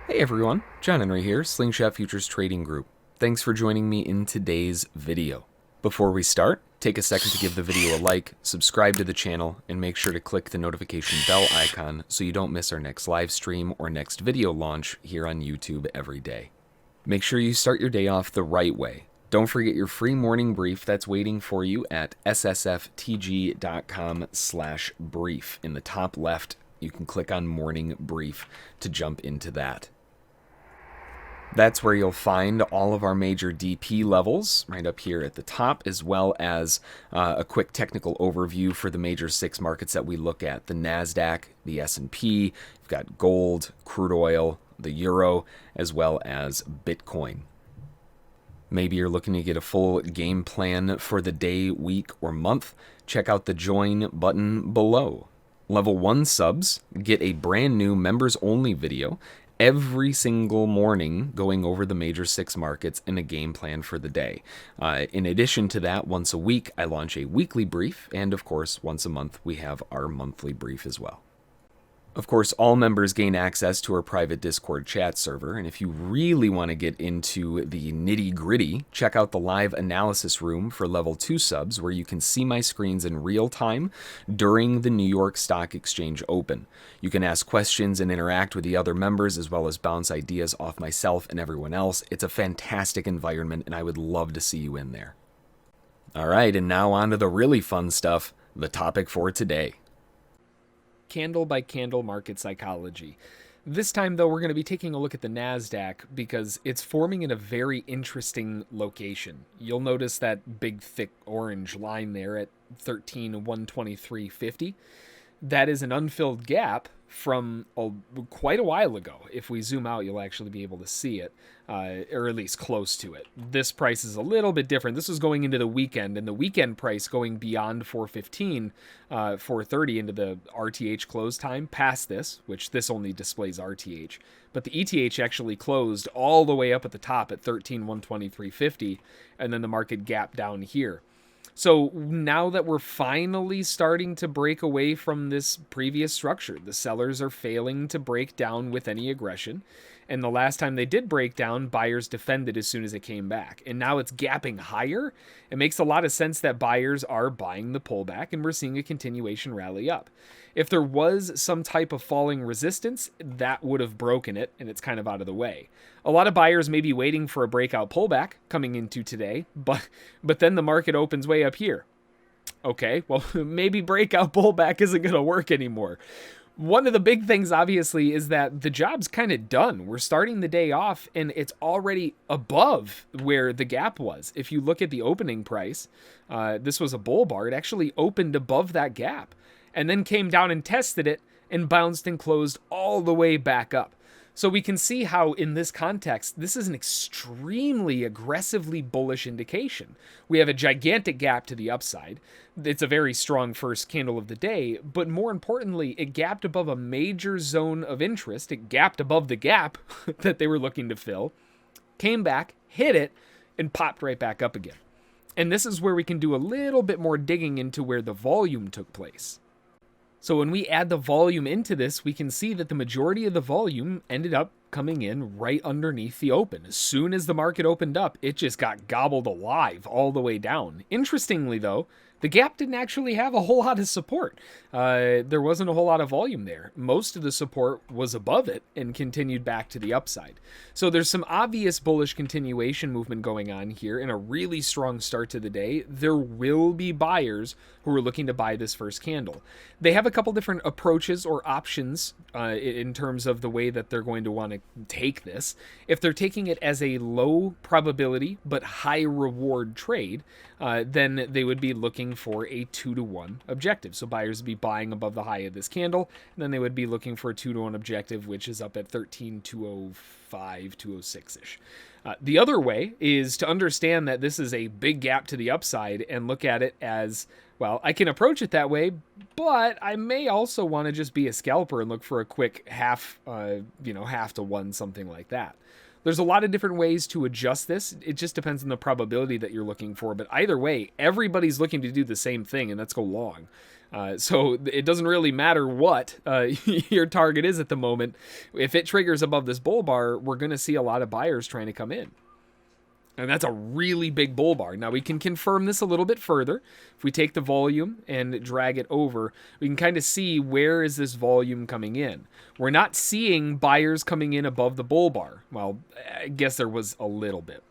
Hey everyone, John Henry here, Slingshot Futures Trading Group. Thanks for joining me in today's video. Before we start, take a second to give the video a like, subscribe to the channel, and make sure to click the notification bell icon so you don't miss our next live stream or next video launch here on YouTube every day. Make sure you start your day off the right way. Don't forget your free morning brief that's waiting for you at ssftg.com/brief. In the top left, you can click on morning brief to jump into that. That's where you'll find all of our major DP levels right up here at the top, as well as a quick technical overview for the major 6 markets that we look at: the NASDAQ, the S&P, you've got gold, crude oil, the euro, as well as Bitcoin. Maybe you're looking to get a full game plan for the day, week, or month. Check out the join button below. Level 1 subs get a brand new members only video every single morning going over the major 6 markets and a game plan for the day. In addition to that, once a week I launch a weekly brief, and of course once a month we have our monthly brief as well. Of course, all members gain access to our private Discord chat server, and if you really want to get into the nitty-gritty, check out the live analysis room for level 2 subs, where you can see my screens in real time during the New York Stock Exchange Open. You can ask questions and interact with the other members, as well as bounce ideas off myself and everyone else. It's a fantastic environment, and I would love to see you in there. All right, and now on to the really fun stuff, the topic for today. Candle by candle market psychology. This time, though, we're going to be taking a look at the NASDAQ because it's forming in a very interesting location. You'll notice that big, thick orange line there at 13,123.50. That is an unfilled gap from quite a while ago. If we zoom out, you'll actually be able to see it, or at least close to it. This price is a little bit different. This was going into the weekend, and the weekend price going beyond 415, 430 into the RTH close time past this, which this only displays RTH. But the ETH actually closed all the way up at the top at 13,123.50, and then the market gap down here. So now that we're finally starting to break away from this previous structure, the sellers are failing to break down with any aggression. And the last time they did break down, buyers defended as soon as it came back. And now it's gapping higher. It makes a lot of sense that buyers are buying the pullback, and we're seeing a continuation rally up. If there was some type of falling resistance, that would have broken it, and it's kind of out of the way. A lot of buyers may be waiting for a breakout pullback coming into today, but then the market opens way up here. Okay, well, maybe breakout pullback isn't going to work anymore. One of the big things, obviously, is that the job's kind of done. We're starting the day off, and it's already above where the gap was. If you look at the opening price, this was a bull bar. It actually opened above that gap and then came down and tested it and bounced and closed all the way back up. So we can see how, in this context, this is an extremely aggressively bullish indication. We have a gigantic gap to the upside. It's a very strong first candle of the day, but more importantly, it gapped above a major zone of interest. It gapped above the gap that they were looking to fill, came back, hit it, and popped right back up again. And this is where we can do a little bit more digging into where the volume took place. So when we add the volume into this, we can see that the majority of the volume ended up coming in right underneath the open. As soon as the market opened up, it just got gobbled alive all the way down. Interestingly, though, the gap didn't actually have a whole lot of support. There wasn't a whole lot of volume there. Most of the support was above it and continued back to the upside. So there's some obvious bullish continuation movement going on here and a really strong start to the day. There will be buyers who are looking to buy this first candle. They have a couple different approaches or options in terms of the way that they're going to want to take this. If they're taking it as a low probability but high reward trade, then they would be looking for a 2-to-1 objective. So buyers would be buying above the high of this candle, and then they would be looking for a 2-to-1 objective, which is up at 13,205, 206-ish. The other way is to understand that this is a big gap to the upside and look at it as, well, I can approach it that way, but I may also want to just be a scalper and look for a quick half to one, something like that. There's a lot of different ways to adjust this. It just depends on the probability that you're looking for. But either way, everybody's looking to do the same thing, and that's go long. So it doesn't really matter what your target is at the moment. If it triggers above this bull bar, we're going to see a lot of buyers trying to come in. And that's a really big bull bar. Now, we can confirm this a little bit further. If we take the volume and drag it over, we can kind of see where is this volume coming in. We're not seeing buyers coming in above the bull bar. Well, I guess there was a little bit.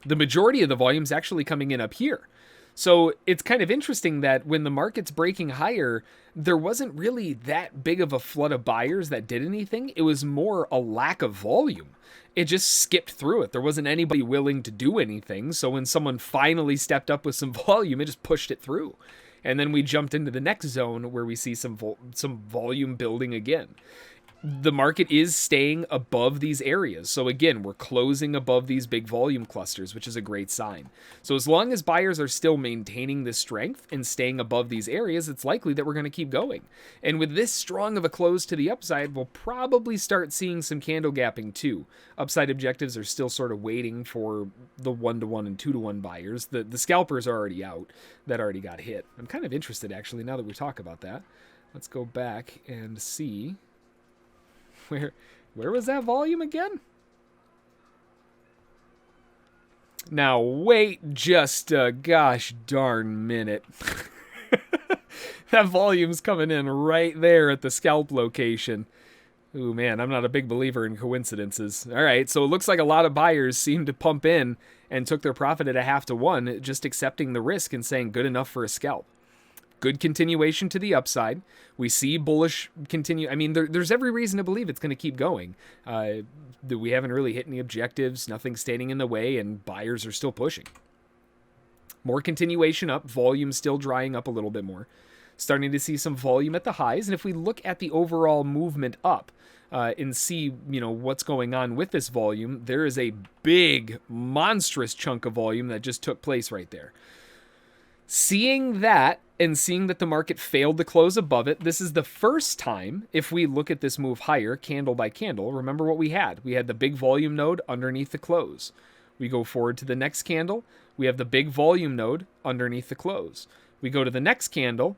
The majority of the volume is actually coming in up here. So it's kind of interesting that when the market's breaking higher, there wasn't really that big of a flood of buyers that did anything. It was more a lack of volume. It just skipped through it. There wasn't anybody willing to do anything. So when someone finally stepped up with some volume, it just pushed it through. And then we jumped into the next zone where we see some volume building again. The market is staying above these areas. So again, we're closing above these big volume clusters, which is a great sign. So as long as buyers are still maintaining this strength and staying above these areas, it's likely that we're going to keep going. And with this strong of a close to the upside, we'll probably start seeing some candle gapping too. Upside objectives are still sort of waiting for the 1-to-1 and 2-to-1 buyers. The scalpers are already out. That already got hit. I'm kind of interested actually now that we talk about that. Let's go back and see. Where was that volume again? Now wait just a gosh darn minute. That volume's coming in right there at the scalp location. Ooh man, I'm not a big believer in coincidences. All right, so it looks like a lot of buyers seemed to pump in and took their profit at a 0.5-to-1, just accepting the risk and saying good enough for a scalp. Good continuation to the upside. We see bullish continue. I mean, there's every reason to believe it's going to keep going. We haven't really hit any objectives, nothing standing in the way, and buyers are still pushing. More continuation up, volume still drying up a little bit more. Starting to see some volume at the highs, and if we look at the overall movement up and see, what's going on with this volume, there is a big, monstrous chunk of volume that just took place right there. Seeing that, and seeing that the market failed to close above it, this is the first time, if we look at this move higher, candle by candle, remember what we had. We had the big volume node underneath the close. We go forward to the next candle. We have the big volume node underneath the close. We go to the next candle,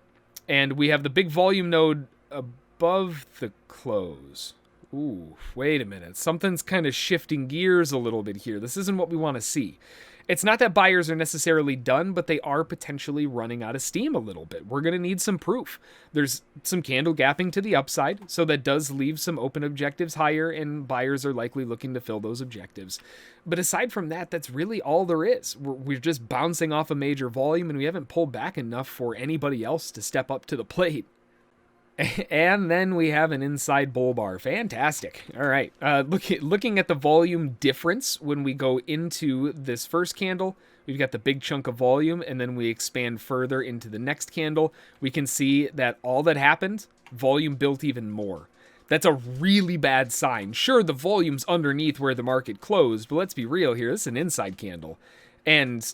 and we have the big volume node above the close. Ooh, wait a minute. Something's kind of shifting gears a little bit here. This isn't what we want to see. It's not that buyers are necessarily done, but they are potentially running out of steam a little bit. We're going to need some proof. There's some candle gapping to the upside, so that does leave some open objectives higher, and buyers are likely looking to fill those objectives. But aside from that, that's really all there is. We're just bouncing off a major volume, and we haven't pulled back enough for anybody else to step up to the plate. And then we have an inside bull bar. Fantastic. All right. Looking at the volume difference when we go into this first candle, we've got the big chunk of volume, and then we expand further into the next candle. We can see that all that happened, volume built even more. That's a really bad sign. Sure, the volume's underneath where the market closed, but let's be real here. This is an inside candle. And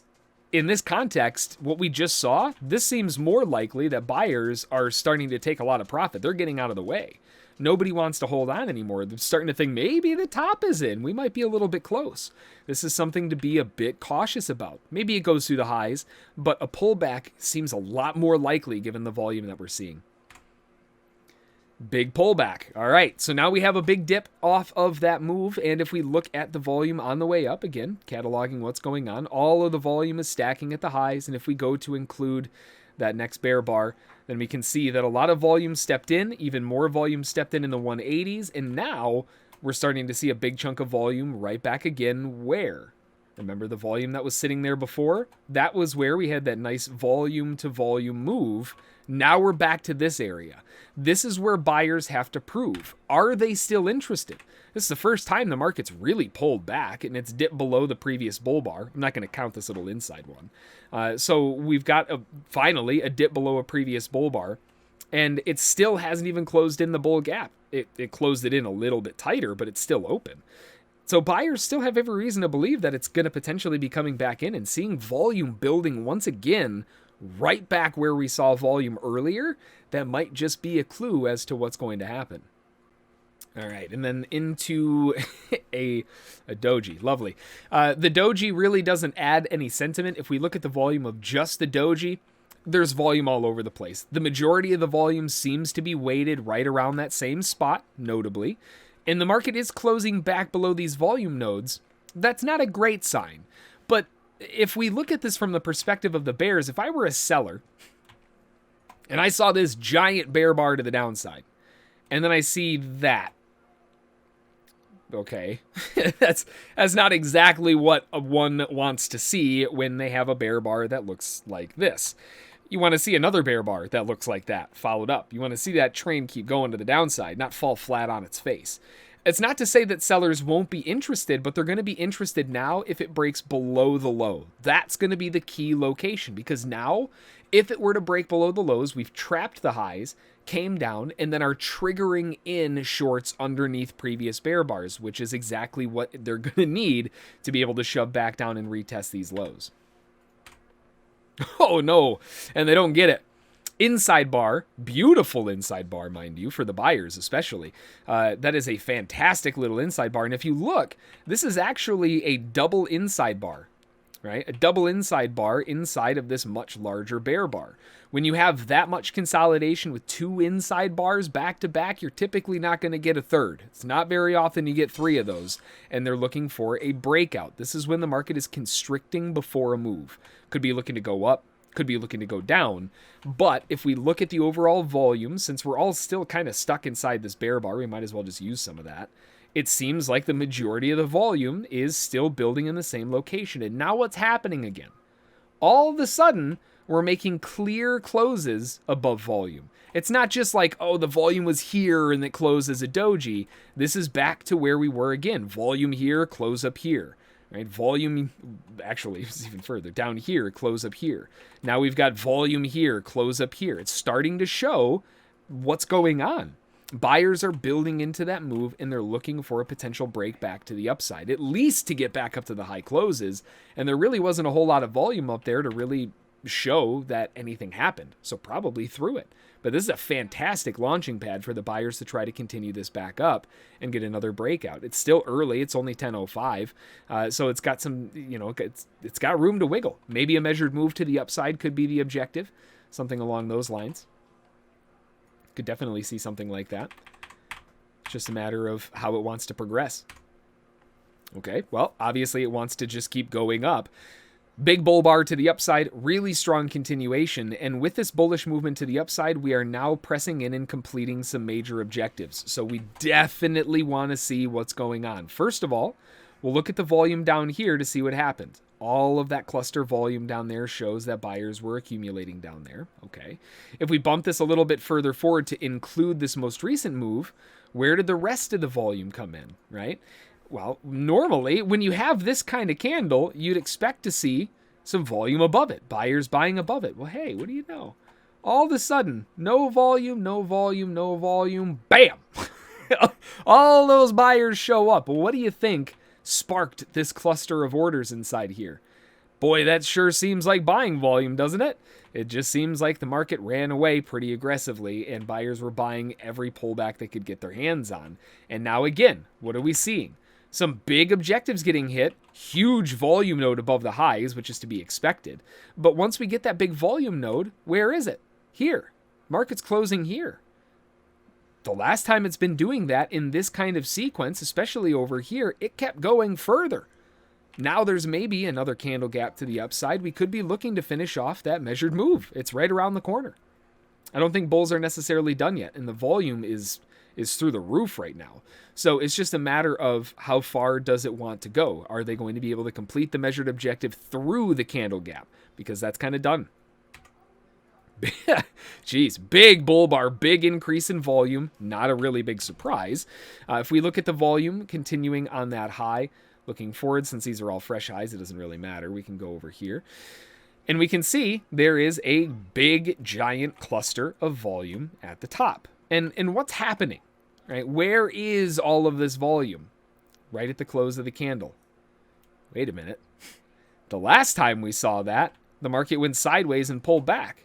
in this context, what we just saw, this seems more likely that buyers are starting to take a lot of profit. They're getting out of the way. Nobody wants to hold on anymore. They're starting to think maybe the top is in. We might be a little bit close. This is something to be a bit cautious about. Maybe it goes through the highs, but a pullback seems a lot more likely given the volume that we're seeing. Big pullback. All right, so now we have a big dip off of that move, and if we look at the volume on the way up, again, cataloging what's going on, all of the volume is stacking at the highs, and if we go to include that next bear bar, then we can see that a lot of volume stepped in, even more volume stepped in the 180s, and now we're starting to see a big chunk of volume right back again where? Remember the volume that was sitting there before? That was where we had that nice volume to volume move. Now we're back to this area. This is where buyers have to prove. Are they still interested? This is the first time the market's really pulled back and it's dipped below the previous bull bar. I'm not going to count this little inside one. So we've got finally a dip below a previous bull bar, and it still hasn't even closed in the bull gap. It closed it in a little bit tighter, but it's still open. So buyers still have every reason to believe that it's going to potentially be coming back in and seeing volume building once again right back where we saw volume earlier. That might just be a clue as to what's going to happen. All right, and then into a doji. Lovely. The doji really doesn't add any sentiment. If we look at the volume of just the doji, there's volume all over the place. The majority of the volume seems to be weighted right around that same spot, notably. And the market is closing back below these volume nodes. That's not a great sign. But if we look at this from the perspective of the bears, if I were a seller and I saw this giant bear bar to the downside, and then I see that, okay, that's not exactly what one wants to see when they have a bear bar that looks like this. You want to see another bear bar that looks like that, followed up. You want to see that train keep going to the downside, not fall flat on its face. It's not to say that sellers won't be interested, but they're going to be interested now if it breaks below the low. That's going to be the key location, because now, if it were to break below the lows, we've trapped the highs, came down, and then are triggering in shorts underneath previous bear bars, which is exactly what they're going to need to be able to shove back down and retest these lows. Oh no, and they don't get it. Inside bar, beautiful inside bar, mind you, for the buyers especially. That is a fantastic little inside bar, and if you look, this is actually a double inside bar, right? A double inside bar inside of this much larger bear bar. When you have that much consolidation with two inside bars back to back, you're typically not going to get a third. It's not very often you get three of those, and they're looking for a breakout. This is when the market is constricting before a move. Could be looking to go up, could be looking to go down, but if we look at the overall volume, since we're all still kind of stuck inside this bear bar, we might as well just use some of that. It seems like the majority of the volume is still building in the same location. And now what's happening again? All of a sudden, we're making clear closes above volume. It's not just like, oh, the volume was here and it closed as a doji. This is back to where we were again. Volume here, close up here. Right? Volume, actually, it's even further. Down here, close up here. Now we've got volume here, close up here. It's starting to show what's going on. Buyers are building into that move, and they're looking for a potential break back to the upside, at least to get back up to the high closes. And there really wasn't a whole lot of volume up there to really show that anything happened. So probably through it. But this is a fantastic launching pad for the buyers to try to continue this back up and get another breakout. It's still early. It's only 10:05. So it's got some, it's got room to wiggle. Maybe a measured move to the upside could be the objective. Something along those lines. Could definitely see something like that. It's just a matter of how it wants to progress. Okay, well, obviously it wants to just keep going up. Big bull bar to the upside, really strong continuation, and with this bullish movement to the upside, we are now pressing in and completing some major objectives. So we definitely want to see what's going on. First of all, we'll look at the volume down here to see what happened. All of that cluster volume down there shows that buyers were accumulating down there. Okay. If we bump this a little bit further forward to include this most recent move, where did the rest of the volume come in, right? Well, normally, when you have this kind of candle, you'd expect to see some volume above it. Buyers buying above it. Well, hey, what do you know? All of a sudden, no volume, no volume, no volume. Bam! All those buyers show up. Well, what do you think sparked this cluster of orders inside here? Boy, that sure seems like buying volume, doesn't it? It just seems like the market ran away pretty aggressively and buyers were buying every pullback they could get their hands on. And now again, what are we seeing? Some big objectives getting hit, huge volume node above the highs, which is to be expected. But once we get that big volume node, where is it? Here. Market's closing here. The last time it's been doing that in this kind of sequence, especially over here, it kept going further. Now there's maybe another candle gap to the upside. We could be looking to finish off that measured move. It's right around the corner. I don't think bulls are necessarily done yet, and the volume is through the roof right now. So it's just a matter of how far does it want to go? Are they going to be able to complete the measured objective through the candle gap? Because that's kind of done. Jeez, big bull bar, big increase in volume. Not a really big surprise. If we look at the volume continuing on that high, looking forward, since these are all fresh highs, it doesn't really matter. We can go over here. And we can see there is a big, giant cluster of volume at the top. And what's happening? Right? Where is all of this volume? Right at the close of the candle. Wait a minute. The last time we saw that, the market went sideways and pulled back.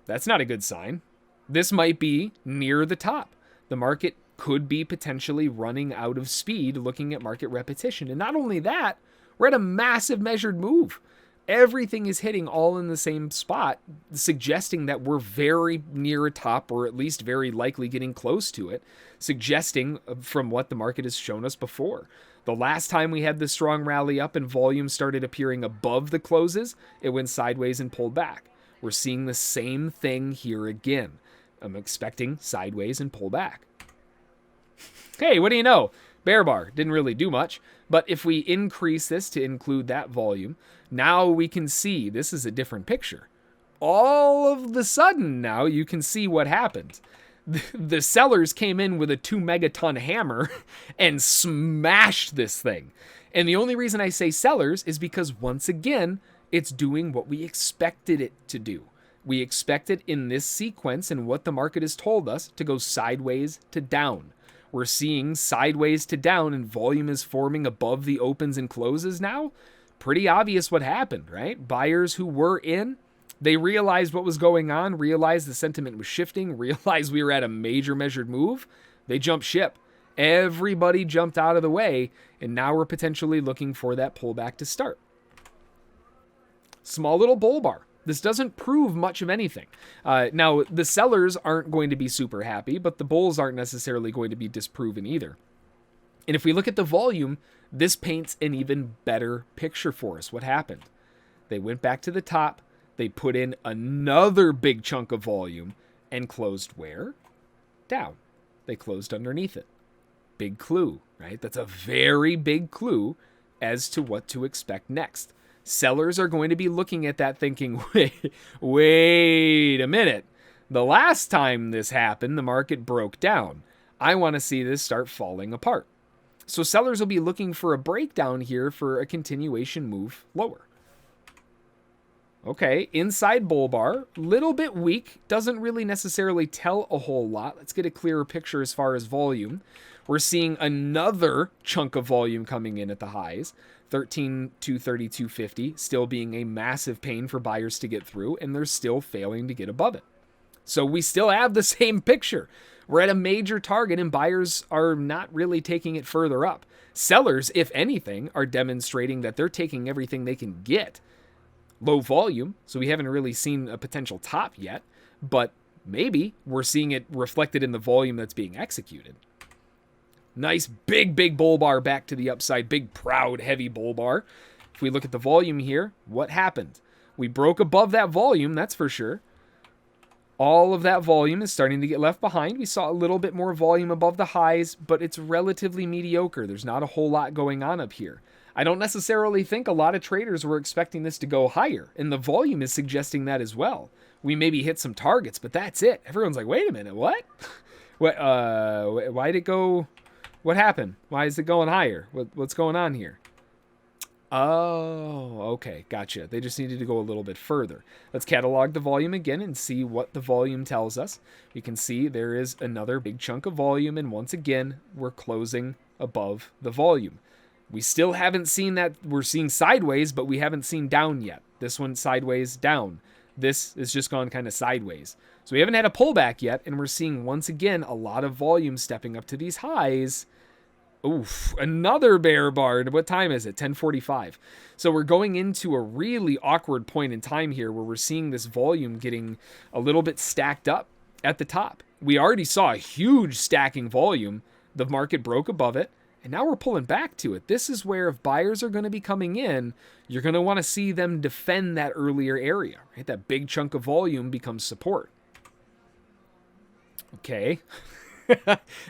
That's not a good sign. This might be near the top. The market could be potentially running out of speed looking at market repetition. And not only that, we're at a massive measured move. Everything is hitting all in the same spot, suggesting that we're very near a top, or at least very likely getting close to it, suggesting from what the market has shown us before. The last time we had this strong rally up and volume started appearing above the closes, it went sideways and pulled back. We're seeing the same thing here again. I'm expecting sideways and pull back. Hey, what do you know? Bear bar didn't really do much, but if we increase this to include that volume, now we can see this is a different picture. All of the sudden now you can see what happened. The sellers came in with a 2 megaton hammer and smashed this thing. And the only reason I say sellers is because once again, it's doing what we expected it to do. We expect it in this sequence and what the market has told us to go sideways to down. We're seeing sideways to down and volume is forming above the opens and closes now. Pretty obvious what happened, right? Buyers who were in, they realized what was going on, realized the sentiment was shifting, realized we were at a major measured move. They jumped ship. Everybody jumped out of the way, and now we're potentially looking for that pullback to start. Small little bull bar. This doesn't prove much of anything. Now, the sellers aren't going to be super happy, but the bulls aren't necessarily going to be disproven either. And if we look at the volume, this paints an even better picture for us. What happened? They went back to the top, they put in another big chunk of volume, and closed where? Down. They closed underneath it. Big clue, right? That's a very big clue as to what to expect next. Sellers are going to be looking at that thinking, wait a minute. The last time this happened, the market broke down. I want to see this start falling apart. So sellers will be looking for a breakdown here for a continuation move lower. Okay, inside bull bar, little bit weak, doesn't really necessarily tell a whole lot. Let's get a clearer picture as far as volume. We're seeing another chunk of volume coming in at the highs. 13,232.50, still being a massive pain for buyers to get through, and they're still failing to get above it. So we still have the same picture. We're at a major target, and buyers are not really taking it further up. Sellers, if anything, are demonstrating that they're taking everything they can get. Low volume, so we haven't really seen a potential top yet, but maybe we're seeing it reflected in the volume that's being executed. Nice big bull bar back to the upside. Big, proud, heavy bull bar. If we look at the volume here, what happened? We broke above that volume, that's for sure. All of that volume is starting to get left behind. We saw a little bit more volume above the highs, but it's relatively mediocre. There's not a whole lot going on up here. I don't necessarily think a lot of traders were expecting this to go higher, and the volume is suggesting that as well. We maybe hit some targets, but that's it. Everyone's like, wait a minute, what? Why'd it go... What happened? Why is it going higher? What's going on here? Oh, okay. Gotcha. They just needed to go a little bit further. Let's catalog the volume again and see what the volume tells us. We can see there is another big chunk of volume, and once again, we're closing above the volume. We still haven't seen that. We're seeing sideways, but we haven't seen down yet. This one sideways, down. This has just gone kind of sideways. So we haven't had a pullback yet, and we're seeing, once again, a lot of volume stepping up to these highs. Oof, another bear bar. What time is it? 10:45. So we're going into a really awkward point in time here where we're seeing this volume getting a little bit stacked up at the top. We already saw a huge stacking volume. The market broke above it, and now we're pulling back to it. This is where if buyers are going to be coming in, you're going to want to see them defend that earlier area, right? That big chunk of volume becomes support. Okay.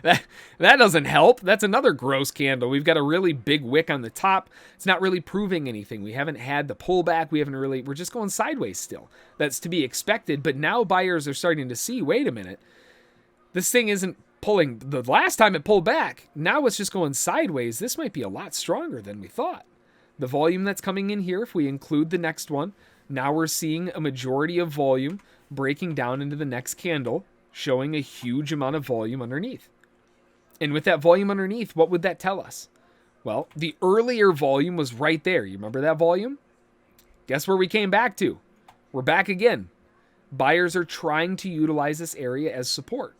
that doesn't help. That's another gross candle. We've got a really big wick on the top. It's not really proving anything. We haven't had the pullback. We're just going sideways still. That's to be expected, but now buyers are starting to see, wait a minute, this thing isn't pulling. The last time it pulled back, now it's just going sideways. This might be a lot stronger than we thought. The volume that's coming in here, if we include the next one, now we're seeing a majority of volume breaking down into the next candle, showing a huge amount of volume underneath. And with that volume underneath, what would that tell us? Well, the earlier volume was right there. You remember that volume? Guess where we came back to? We're back again. Buyers are trying to utilize this area as support.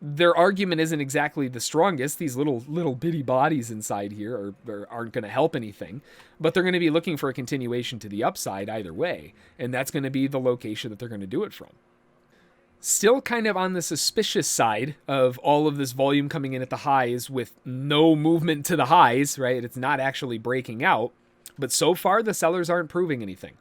their argument isn't exactly the strongest. These little bitty bodies inside here aren't going to help anything, but they're going to be looking for a continuation to the upside either way, and that's going to be the location that they're going to do it from. Still kind of on the suspicious side of all of this volume coming in at the highs with no movement to the highs, right? It's not actually breaking out, but so far the sellers aren't proving anything.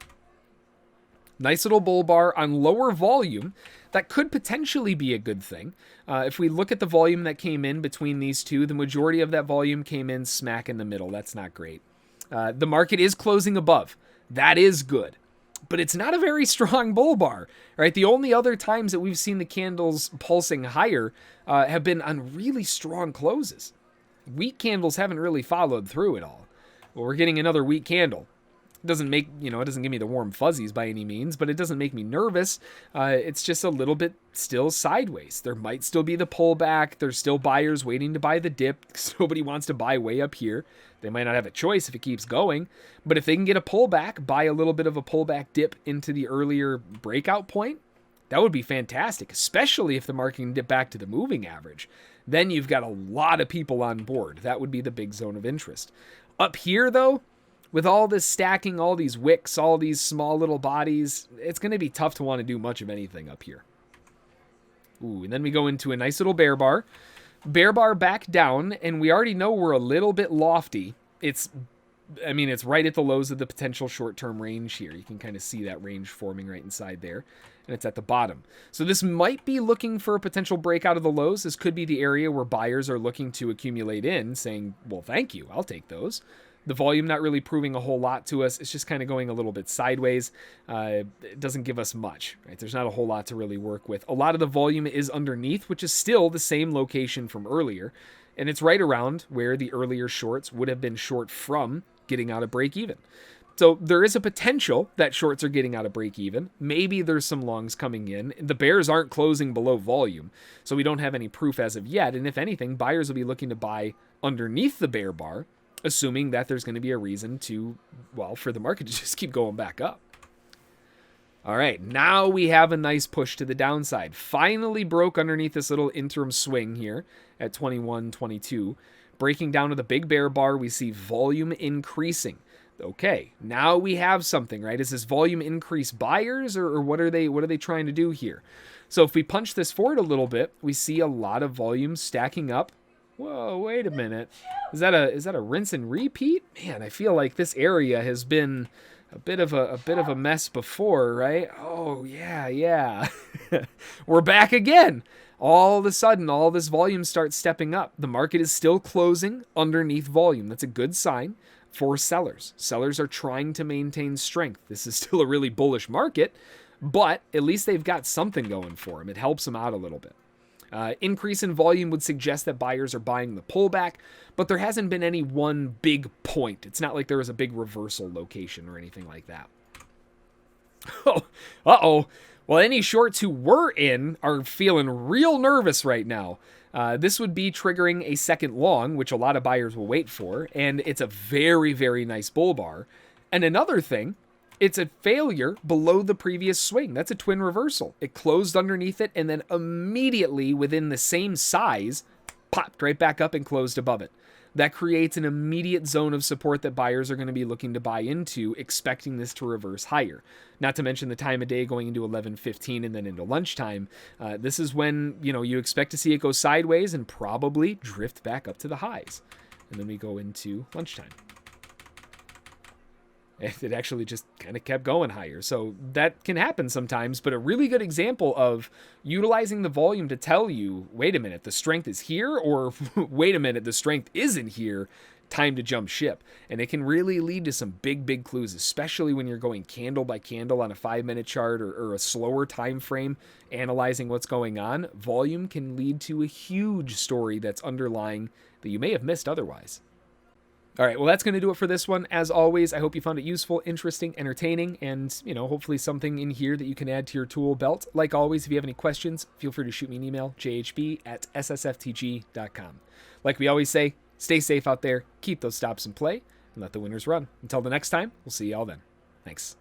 Nice little bull bar on lower volume. That could potentially be a good thing. If we look at the volume that came in between these two, the majority of that volume came in smack in the middle. That's not great. The market is closing above. That is good. But it's not a very strong bull bar, right? The only other times that we've seen the candles pulsing higher have been on really strong closes. Weak candles haven't really followed through at all. Well, we're getting another weak candle. Doesn't make, it doesn't give me the warm fuzzies by any means, but it doesn't make me nervous. It's just a little bit still sideways. There might still be the pullback. There's still buyers waiting to buy the dip because nobody wants to buy way up here. They might not have a choice if it keeps going, but if they can get a pullback, buy a little bit of a pullback dip into the earlier breakout point, that would be fantastic, especially if the market can dip back to the moving average. Then you've got a lot of people on board. That would be the big zone of interest. Up here, though, with all this stacking, all these wicks, all these small little bodies, it's going to be tough to want to do much of anything up here. Ooh, and then we go into a nice little bear bar. Bear bar back down, and we already know we're a little bit lofty. It's right at the lows of the potential short-term range here. You can kind of see that range forming right inside there, and it's at the bottom. So this might be looking for a potential breakout of the lows. This could be the area where buyers are looking to accumulate in, saying, well, thank you, I'll take those. The volume not really proving a whole lot to us. It's just kind of going a little bit sideways. It doesn't give us much, right? There's not a whole lot to really work with. A lot of the volume is underneath, which is still the same location from earlier. And it's right around where the earlier shorts would have been short from getting out of break even. So there is a potential that shorts are getting out of break even. Maybe there's some longs coming in. The bears aren't closing below volume, so we don't have any proof as of yet. And if anything, buyers will be looking to buy underneath the bear bar, assuming that there's going to be a reason to, for the market to just keep going back up. All right, now we have a nice push to the downside. Finally broke underneath this little interim swing here at 21.22. Breaking down to the big bear bar, we see volume increasing. Okay, now we have something, right? Is this volume increase buyers, or what are they trying to do here? So if we punch this forward a little bit, we see a lot of volume stacking up. Whoa, wait a minute. Is that a rinse and repeat? Man, I feel like this area has been a bit of a mess before, right? Oh, yeah. We're back again. All of a sudden, all this volume starts stepping up. The market is still closing underneath volume. That's a good sign for sellers. Sellers are trying to maintain strength. This is still a really bullish market, but at least they've got something going for them. It helps them out a little bit. Increase in volume would suggest that buyers are buying the pullback, but there hasn't been any one big point. It's not like there was a big reversal location or anything like that. Uh-oh. Well, any shorts who were in are feeling real nervous right now. This would be triggering a second long, which a lot of buyers will wait for, and it's a very, very nice bull bar. And another thing, it's a failure below the previous swing. That's a twin reversal. It closed underneath it and then immediately within the same size, popped right back up and closed above it. That creates an immediate zone of support that buyers are going to be looking to buy into, expecting this to reverse higher. Not to mention the time of day going into 11:15 and then into lunchtime. This is when you expect to see it go sideways and probably drift back up to the highs. And then we go into lunchtime. It actually just kind of kept going higher. So that can happen sometimes, but a really good example of utilizing the volume to tell you, wait a minute, the strength is here, or wait a minute, the strength isn't here, time to jump ship. And it can really lead to some big, big clues, especially when you're going candle by candle on a 5-minute chart or a slower time frame, analyzing what's going on. Volume can lead to a huge story that's underlying that you may have missed otherwise. All right, well, that's going to do it for this one. As always, I hope you found it useful, interesting, entertaining, and, hopefully something in here that you can add to your tool belt. Like always, if you have any questions, feel free to shoot me an email, jhb@ssftg.com. Like we always say, stay safe out there, keep those stops in play, and let the winners run. Until the next time, we'll see y'all then. Thanks.